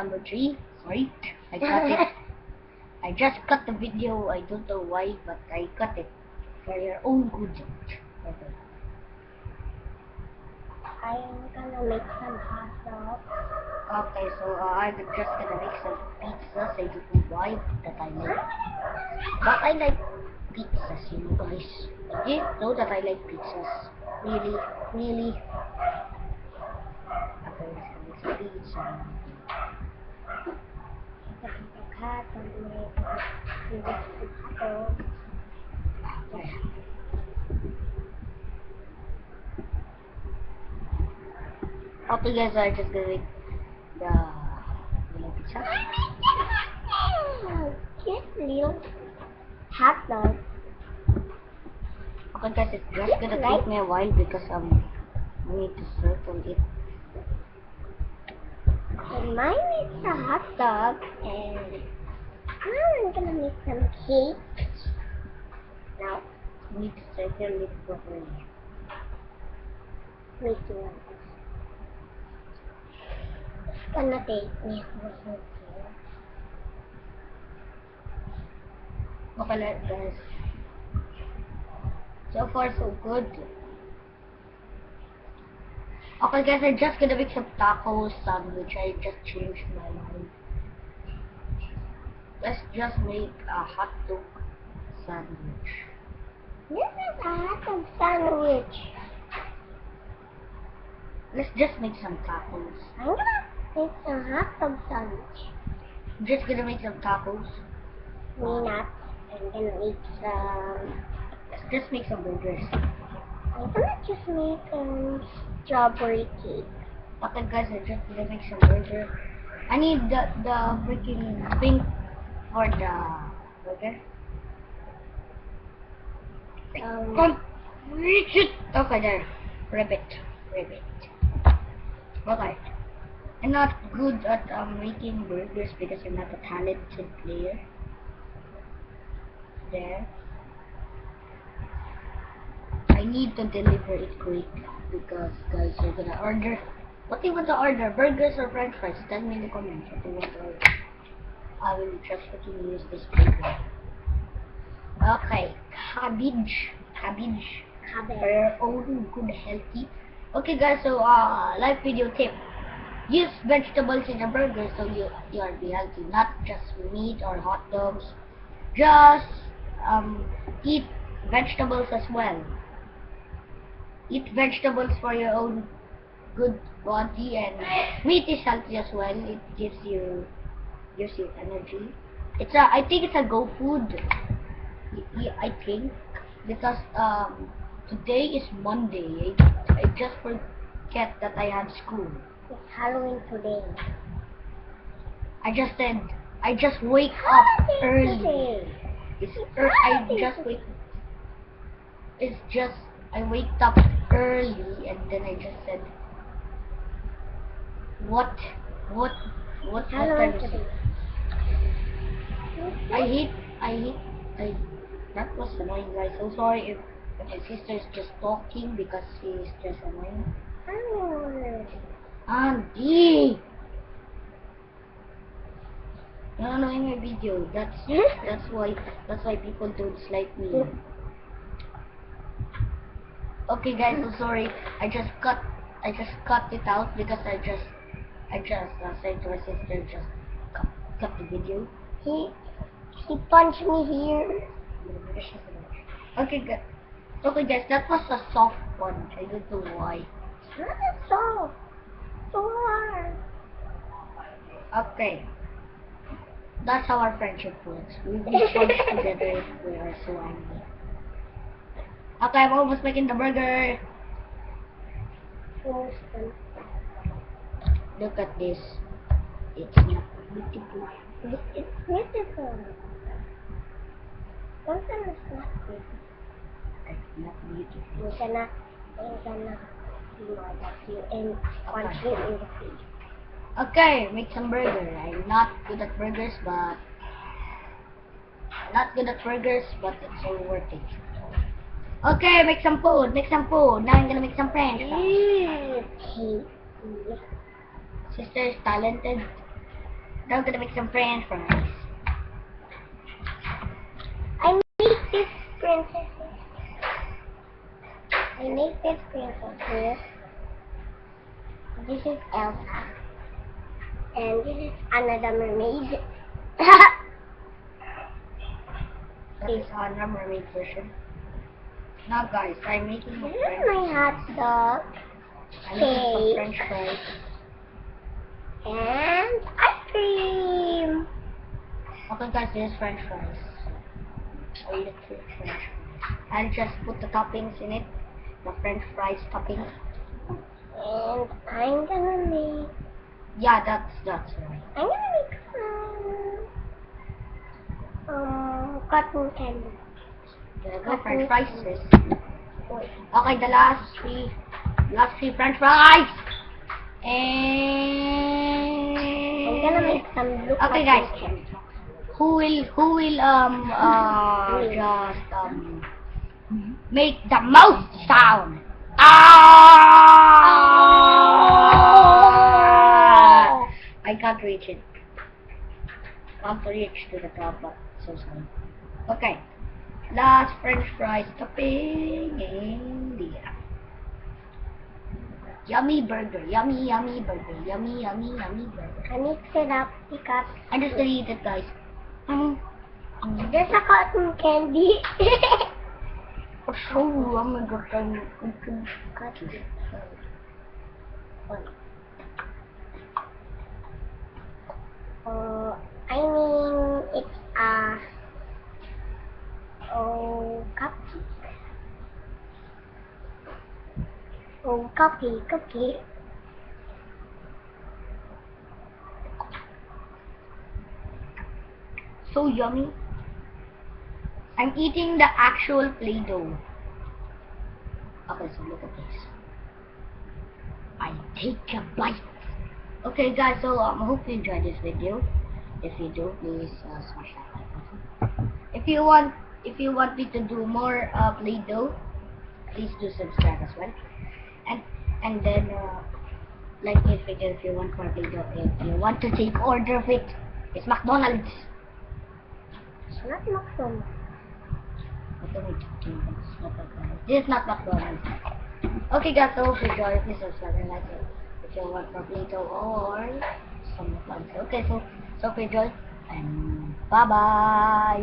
number 3. Sorry, I cut it. I just cut the video. I don't know why, but I cut it for your own good. Okay. I'm gonna make some hot dogs. Okay, so I'm just gonna make some pizzas. I don't know why that I like, but I like pizzas, you know, guys. I didn't know that I like pizzas. Really, really. Okay, let's make some pizza. The cat and make hot dogs. Okay. Okay, guys, I'm just gonna make the little pizza. Cute little hot dog. Okay, guys, it's just gonna take me a while because I need to circle it. And mine is a hot dog, and now I'm gonna make some cake. Now, we need to circle it properly. Wait a minute. It's gonna take me a while. Okay, guys. So far, so good. Okay, guys, I'm just gonna make some taco sandwich. I just changed my mind. Let's just make a hot dog sandwich. This is a hot dog sandwich. Let's just make some tacos. I'm gonna make a hot dog sandwich. I'm just gonna make some tacos. Me not. I'm gonna make some. Let's just make some burgers. I'm gonna just make strawberry cake. Okay, guys, I'm just gonna make some burger. I need the freaking thing for the burger. Come, reach it. Okay, there. Ribbit. Okay. I'm not good at making burgers because I'm not a talented player. There. I need to deliver it quick because guys are gonna order. What do you want to order? Burgers or French fries? Tell me in the comments what you want to order. I will just freaking use this burger. Okay, cabbage for your own good healthy. Okay, guys, so live video tip: use vegetables in a burger so you are be healthy, not just meat or hot dogs. Just eat vegetables as well. Eat vegetables for your own good body, and meat is healthy as well. It gives you energy. I think it's a go food. I think because today is Monday. I just forget that I had school. It's Halloween today. I just said I just wake up early. Today. I waked up early and then I just said what Halloween time is today. it? I that was annoying, guys. So sorry if my sister is just talking because she is just annoying. Halloween. Andy, you're annoying my video. That's why people don't like me. Okay, guys. So sorry. I just cut it out because I just said to my sister just cut the video. He punched me here. Okay, guys, that was a soft one. I don't know why. It's not so hard. Okay, that's how our friendship works. We punch together if we are so angry. Okay, I'm almost making the burger. Look at this. It's not beautiful. It's beautiful. Don't gonna stop it. It's not beautiful. We're gonna see more that you and punch you in the face. Okay, make some burger. I'm not good at burgers, but it's all worth it. Okay, make some food. Now I'm gonna make some French fries. Sister is talented. Now I'm gonna make some French fries. I make this princesses. I make this princesses. This is Elsa. And this is another mermaid. That is our mermaid version. Now guys, I'm making a This is French my hot dog. I'm making some cake. French fries. And ice cream. Okay guys, this is French fries. I eat French fries. I'll just put the toppings in it. The French fries toppings. And I'm gonna make Yeah, that's right. I'm gonna make some cotton candy. There you go, French fries. Sis. Wait. Okay, the last three French fries. And I'm gonna make some blue okay, cotton guys. candy. Who will just make the most sound? Ah! I can't reach it. Can't reach to the top, but so sorry. Okay. Last French fries topping in the yummy burger. Yummy, yummy burger. Yummy, yummy, yummy burger. I mix it up because I'm just gonna eat it, guys. there's a cotton candy. So yummy that I'm eating Cotton. I mean it's a cupcake. Cupcake. so yummy. I'm eating the actual Play-Doh. Okay, so look at this. I take a bite. Okay, guys, so I hope you enjoyed this video. If you do, please smash that like button. If you want me to do more Play-Doh, please do subscribe as well. And then like this video if you want more Play-Doh. If you want to take order of it, it's McDonald's. It's not McDonald's. What am I talking about? It's not McDonald's. This is not McDonald's. Okay guys, so hope you enjoyed. Please subscribe and like it if you want more Play-Doh or some McDonald's. Okay, so hope you enjoyed and bye.